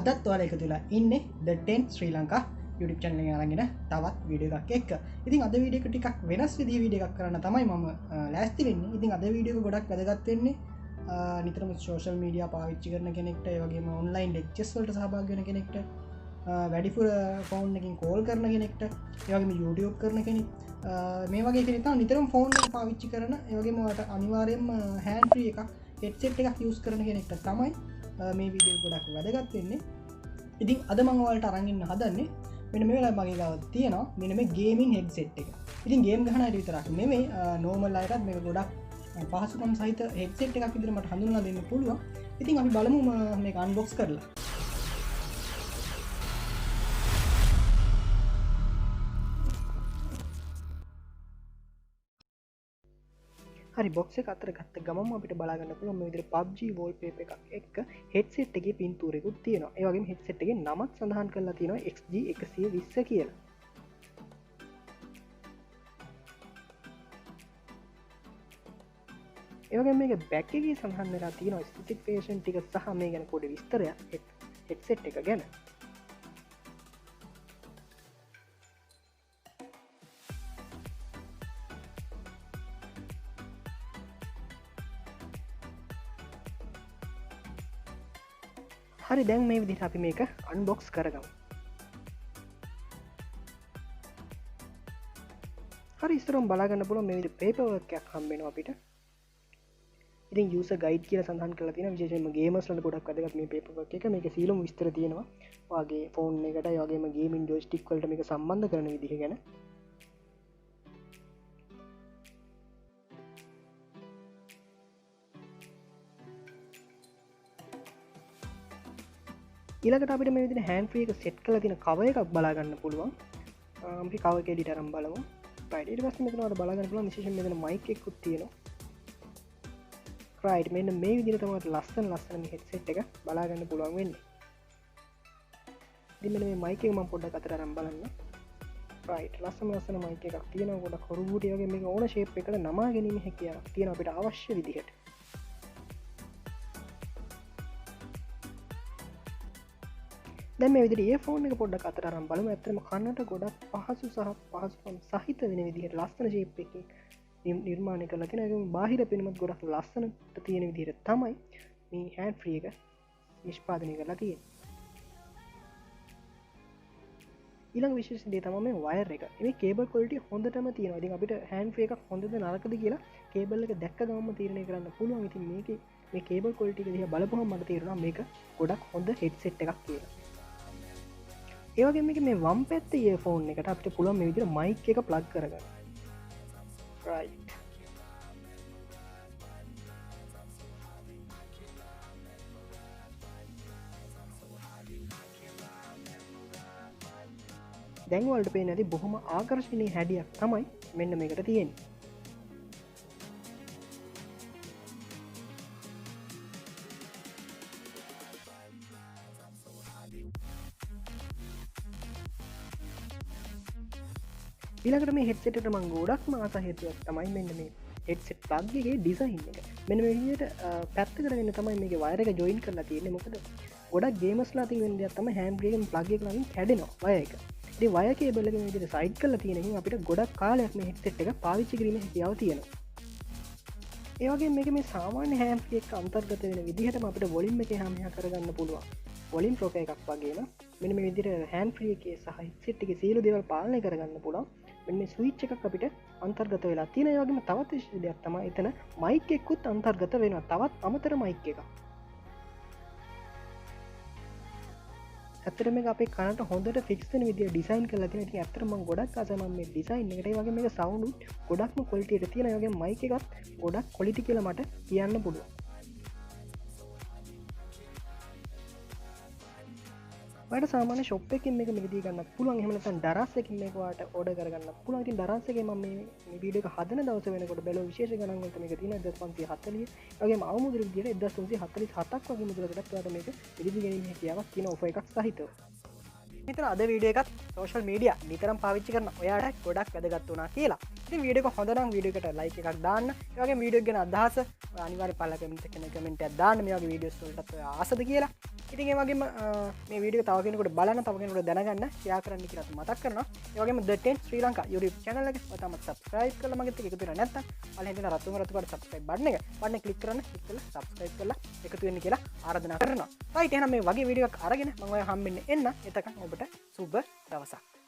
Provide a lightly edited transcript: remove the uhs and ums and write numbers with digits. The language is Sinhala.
අදත් ඔයාලා එකතු වෙලා ඉන්නේ The 10 Sri Lanka YouTube channel එකෙන් අරගෙන තවත් වීඩියෝ එකක් එක්ක. ඉතින් අද වීඩියෝ එක ටිකක් වෙනස් විදිහේ වීඩියෝ එකක් කරන්න තමයි මම ලෑස්ති වෙන්නේ. ඉතින් අද වීඩියෝ එක ගොඩක් වැදගත් වෙන්නේ නිතරම social media පාවිච්චි කරන කෙනෙක්ට, ඒ වගේම online lectures වලට සහභාගී වෙන කෙනෙක්ට, වැඩිපුර ෆෝන් එකකින් කෝල් කරන කෙනෙක්ට, ඒ වගේම YouTube කරන කෙනෙක්, මේ වගේ කෙනෙක් තමයි නිතරම ෆෝන් එක පාවිච්චි කරන, ඒ වගේම ඔයාලට අනිවාර්යයෙන්ම hand free එකක් headset එකක් use කරන කෙනෙක්ට තමයි මේ වීඩියෝ ගොඩක් වැදගත් වෙන්නේ. ඉතින් අද මම ඔයාලට අරන් ඉන්න හදන්නේ මෙන්න මේ වෙලාවේ මගේ ගාව තියෙනවා මෙන්න මේ ගේමින් හෙඩ්සෙට් එක. ඉතින් ගේම් ගහන අය විතරක් නෙමෙයි නෝමල් අයටත් මේක ගොඩක් පහසුකම් සහිත හෙඩ්සෙට් එකක් විදිහට මට හඳුන්වලා දෙන්න පුළුවන්. ඉතින් අපි බලමු මේක අන්බොක්ස් කරලා. හරි බොක්ස් එක අතර ගත්ත ගමම අපිට බලා ගන්න පුළුවන් මේ විදිහට PUBG wallpaper එකක් එක්ක headset එකේ පින්තූරයකුත් තියෙනවා. ඒ වගේම headset එකේ නමක් සඳහන් කරලා තියෙනවා XG-120 කියලා. ඒ වගේම මේක back එකේ සඳහන් වෙලා තියෙනවා specification ටික සහ මේ ගැන පොඩි විස්තරයක් headset එක ගැන. හරි දැන් මේ විදිහට අපි මේක අන්බොක්ස් කරගමු. හරි ඉස්සරහම බලා ගන්න පුළුවන් මේ විදිහට පේපර් වර්ක් එකක් හම්බ වෙනවා අපිට. ඉතින් යූසර් ගයිඩ් කියලා සඳහන් කරලා තියෙනවා. විශේෂයෙන්ම ගේමර්ස් වලට ගොඩක් වැදගත් මේ පේපර් වර්ක් එක. මේකේ සීලම විස්තර තියෙනවා. ඔයාගේ ෆෝන් එකට ඒ වගේම ගේමින් ජොයිස්ටික් වලට මේක සම්බන්ධ කරන විදිහ ගැන. ඊළඟට අපිට මේ විදිහට hand free එක set කරලා තියෙන cover එකක් බලා ගන්න පුළුවන්. අපි cover එක edit අරන් බලමු. right ඊට පස්සේ මෙතන ඔයාලට බලා ගන්න පුළුවන් විශේෂයෙන් මෙතන mic එකකුත් තියෙනවා. right මෙන්න මේ විදිහට තමයි ලස්සන මේ headset එක බලා ගන්න පුළුවන් වෙන්නේ. ඉතින් මෙන්න මේ mic එක මම පොඩ්ඩක් අතට අරන් බලන්න. right ලස්සන mic එකක් තියෙනවා. ගොඩක් හොරු බූටි වගේ මේක ඕන shape එකකට නමා ගැනීම හැකියාවක් තියෙනවා අපිට අවශ්‍ය විදිහට. දැන් මේ විදිහට earphone එක පොඩ්ඩක් අතට අරන් බලමු. ඇත්තටම කනට ගොඩක් පහසු සහ පහසුකම් සහිත වෙන විදිහට ලස්සන shape එකකින් නිර්මාණය කරලා තියෙනවා. ඒකම බාහිර පෙනුමත් ගොඩක් ලස්සනට තියෙන විදිහට තමයි මේ hand free එක නිෂ්පාදනය කරලා තියෙන්නේ. ඊළඟ විශේෂ දේ තමයි මේ wire එක. මේ cable quality හොඳටම තියෙනවා. ඉතින් අපිට hand free එකක් හොඳද නරකද කියලා cable එක දැක්ක ගමන්ම තීරණය කරන්න පුළුවන්. ඉතින් මේකේ මේ cable quality එක දිහා බලපුවම මට තේරුණා මේක ගොඩක් හොඳ headset එකක් කියලා. ඒ වගේම මේ වම් පැත්තේ earphone එකට අපිට පුළුවන් මේ විදිහට mic එක plug කරගන්න. right දැන් වලට පේන්නේ නැති බොහොම ආකර්ශනීය හැඩයක් තමයි මෙන්න මේකට තියෙන්නේ. ඊළඟට මේ headset එකට මම ගොඩක්ම ආස හේතුවක් තමයි මෙන්න මේ headset plug එකේ design එක. මෙන්න මේ විදිහට පැත්තකට වෙන්න තමයි මේකේ wire එක join කරලා තියෙන්නේ. මොකද ගොඩක් gamers-ලා තියෙන වෙන දෙයක් තමයි hand free එකෙන් plug එක ළඟින් කැඩෙනවා wire එක. ඉතින් wire cable එක මේ විදිහට side කරලා තියෙන එකෙන් අපිට ගොඩක් කාලයක් මේ headset එක පාවිච්චි කිරීමේ හැකියාව තියෙනවා. ඒ වගේම මේක මේ සාමාන්‍ය hand free එක අන්තර්ගත වෙන විදිහටම අපිට volume එක එහා මෙහා කරගන්න පුළුවන්. volume rocker එකක් වගේම මෙන්න මේ විදිහට hand free එකේ සහ headset එකේ සියලු දේවල් පාලනය කරගන්න පුළුවන්. මෙන්න මේ ස්විච් එකක් අපිට අන්තර්ගත වෙලා තියෙන. ඒ වගේම තවත් විශේෂ දෙයක් තමයි එතන mic එකකුත් අන්තර්ගත වෙනවා. තවත් අමතර mic එකක්. ඇත්තට මේක අපේ කනට හොඳට ෆික්ස් වෙන විදිහට ඩිසයින් කරලා තියෙනවා. ඉතින් ඇත්තට මම ගොඩක් ආසයි මම මේ ඩිසයින් එකට. ඒ වගේම මේක සවුන්ඩ් ගොඩක්ම ක්වොලිටි එක තියෙනවා. ඒ වගේම mic එකත් ගොඩක් ක්වොලිටි කියලා මට කියන්න පුළුවන්. ඔයාලට සාමාන්‍ය shop එකකින් මේක මිලදී ගන්නත් පුළුවන්. එහෙම නැත්නම් දරස් එකකින් මේක ඔයාලට order කරගන්නත් පුළුවන්. ඉතින් දරස් එකේ මම මේ වීඩියෝ එක හදන දවසේ වෙනකොට බැලුවා විශේෂ ගණන් වලට මේක තියෙනවා 1540. ඒ වගේම අවමුදල් විදියට 1347ක් වගේ මුදලකටත් ඔයාලට මේක මිලදී ගැනීම හැකියාවක් තියෙන offer එකක් සහිතව. මෙතන අද වීඩියෝ එකත් social media නිතරම පාවිච්චි කරන ඔයාලට ගොඩක් වැදගත් වුණා කියලා. ඉතින් වීඩියෝ එක හොඳ නම් වීඩියෝ එකට like එකක් දාන්න. ඒ වගේම වීඩියෝ එක ගැන අදහස අනිවාර්යයෙන් පළල කමෙන්ට් එකක් දාන්න. මේ වගේ වීඩියෝස් වලටත් ඔයා ආසද කියලා. ඉතින් ඒ වගේම මේ වීඩියෝ තව කෙනෙකුට බලන්න තව කෙනෙකුට දැනගන්න ෂෙයා කරන්න කියලා මතක් කරනවා. ඒ වගේම The 10 Sri Lanka YouTube channel එක ඔතම subscribe කරලා මගෙත් එකතු වෙලා නැත්නම් පළවෙනි තියෙන රතු පාට subscribe button එක බටන් එක click කරලා subscribe කරලා එකතු වෙන්න කියලා ආරාධනා කරනවා. right එහෙනම් මේ වගේ වීඩියෝ එකක් අරගෙන මම ඔය හම්බෙන්නේ එන්න. එතකන් ඔබට සුබ දවසක්.